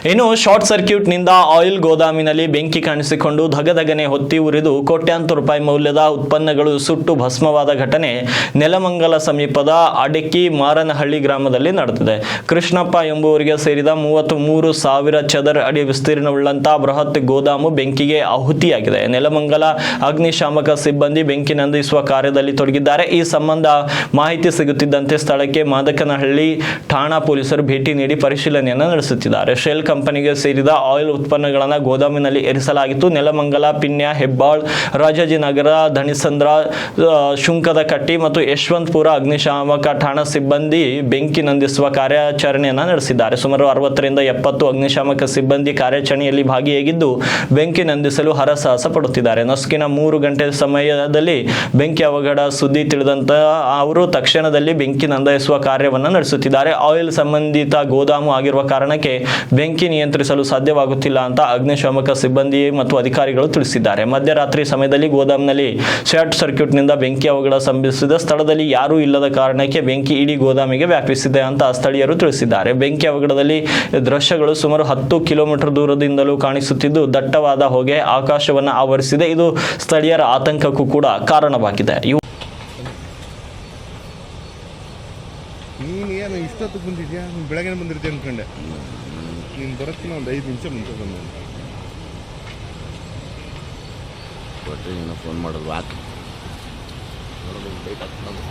ಇನ್ನು ಶಾರ್ಟ್ ಸರ್ಕ್ಯೂಟ್ನಿಂದ ಆಯಿಲ್ ಗೋದಾಮಿನಲ್ಲಿ ಬೆಂಕಿ ಕಾಣಿಸಿಕೊಂಡು ಧಗಧಗನೆ ಹೊತ್ತಿ ಉರಿದು ಕೋಟ್ಯಾಂತರ ರೂಪಾಯಿ ಮೌಲ್ಯದ ಉತ್ಪನ್ನಗಳು ಸುಟ್ಟು ಭಸ್ಮವಾದ ಘಟನೆ ನೆಲಮಂಗಲ ಸಮೀಪದ ಅಡಕಿ ಮಾರನಹಳ್ಳಿ ಗ್ರಾಮದಲ್ಲಿ ನಡೆದಿದೆ. ಕೃಷ್ಣಪ್ಪ ಎಂಬುವರಿಗೆ ಸೇರಿದ 33,000 ಚದರ ಅಡಿ ವಿಸ್ತೀರ್ಣವುಳ್ಳಂತಹ ಬೃಹತ್ ಗೋದಾಮು ಬೆಂಕಿಗೆ ಆಹುತಿಯಾಗಿದೆ. ನೆಲಮಂಗಲ ಅಗ್ನಿಶಾಮಕ ಸಿಬ್ಬಂದಿ ಬೆಂಕಿ ನಂದಿಸುವ ಕಾರ್ಯದಲ್ಲಿ ತೊಡಗಿದ್ದಾರೆ. ಈ ಸಂಬಂಧ ಮಾಹಿತಿ ಸಿಗುತ್ತಿದ್ದಂತೆ ಸ್ಥಳಕ್ಕೆ ಮಾದಕನಹಳ್ಳಿ ಠಾಣಾ ಪೊಲೀಸರು ಭೇಟಿ ನೀಡಿ ಪರಿಶೀಲನೆಯನ್ನು ನಡೆಸುತ್ತಿದ್ದಾರೆ. ಶೆಲ್ ಕಂಪನಿಗೆ ಸೇರಿದ ಆಯಿಲ್ ಉತ್ಪನ್ನಗಳನ್ನು ಗೋದಾಮಿನಲ್ಲಿ ಇರಿಸಲಾಗಿತ್ತು. ನೆಲಮಂಗಲ, ಪಿನ್ಯ, ಹೆಬ್ಬಾಳ್, ರಾಜಾಜಿನಗರ, ಧಣಿಸಂದ್ರ, ಶುಂಕದಕಟ್ಟಿ ಮತ್ತು ಯಶವಂತಪುರ ಅಗ್ನಿಶಾಮಕ ಠಾಣಾ ಸಿಬ್ಬಂದಿ ಬೆಂಕಿ ನಂದಿಸುವ ಕಾರ್ಯಾಚರಣೆಯನ್ನು ನಡೆಸಿದ್ದಾರೆ. ಸುಮಾರು 60ರಿಂದ 70 ಅಗ್ನಿಶಾಮಕ ಸಿಬ್ಬಂದಿ ಕಾರ್ಯಾಚರಣೆಯಲ್ಲಿ ಭಾಗಿಯಾಗಿದ್ದು ಬೆಂಕಿ ನಂದಿಸಲು ಹರಸಾಹಸ ಪಡುತ್ತಿದ್ದಾರೆ. ನಸುಕಿನ 3 ಗಂಟೆ ಸಮಯದಲ್ಲಿ ಬೆಂಕಿ ಅವಘಡ ಸುದ್ದಿ ತಿಳಿದಂತ ಅವರು ತಕ್ಷಣದಲ್ಲಿ ಬೆಂಕಿ ನಂದಿಸುವ ಕಾರ್ಯವನ್ನು ನಡೆಸುತ್ತಿದ್ದಾರೆ. ಆಯಿಲ್ ಸಂಬಂಧಿತ ಗೋದಾಮು ಆಗಿರುವ ಕಾರಣಕ್ಕೆ ಬೆಂಕಿ ನಿಯಂತ್ರಿಸಲು ಸಾಧ್ಯವಾಗುತ್ತಿಲ್ಲ ಅಂತ ಅಗ್ನಿಶಾಮಕ ಸಿಬ್ಬಂದಿ ಮತ್ತು ಅಧಿಕಾರಿಗಳು ತಿಳಿಸಿದ್ದಾರೆ. ಮಧ್ಯರಾತ್ರಿ ಸಮಯದಲ್ಲಿ ಗೋದಾಮಿನಲ್ಲಿ ಶಾರ್ಟ್ ಸರ್ಕ್ಯೂಟ್ನಿಂದ ಬೆಂಕಿ ಅವಘಡ ಸಂಭವಿಸಿದ. ಸ್ಥಳದಲ್ಲಿ ಯಾರೂ ಇಲ್ಲದ ಕಾರಣಕ್ಕೆ ಬೆಂಕಿ ಇಡೀ ಗೋದಾಮಿಗೆ ವ್ಯಾಪಿಸಿದೆ ಅಂತ ಸ್ಥಳೀಯರು ತಿಳಿಸಿದ್ದಾರೆ. ಬೆಂಕಿ ಅವಘಡದಲ್ಲಿ ದೃಶ್ಯಗಳು ಸುಮಾರು 10 ಕಿಲೋಮೀಟರ್ ದೂರದಿಂದಲೂ ಕಾಣಿಸುತ್ತಿದ್ದು ದಟ್ಟವಾದ ಹೊಗೆ ಆಕಾಶವನ್ನು ಆವರಿಸಿದೆ. ಇದು ಸ್ಥಳೀಯರ ಆತಂಕಕ್ಕೂ ಕೂಡ ಕಾರಣವಾಗಿದೆ. ನೀನು ಏನು ಇಷ್ಟೊತ್ತಿಗೆ ಬಂದಿದ್ಯಾ? ನೀನು ಬೆಳಗ್ಗೆ ಬಂದಿರ್ತೀಯ ಅಂದ್ಕೊಂಡೆ. ನೀನು ಬರೋಕ್ಕಿಂತ ಒಂದು 5 ನಿಮಿಷ ಮುಂಚೆ ಬಂದ ಫೋನ್ ಮಾಡೋದು ವಾಕ್ ನೋಡೋದು ಲೇಟ್ ಆಗ್ತದೆ.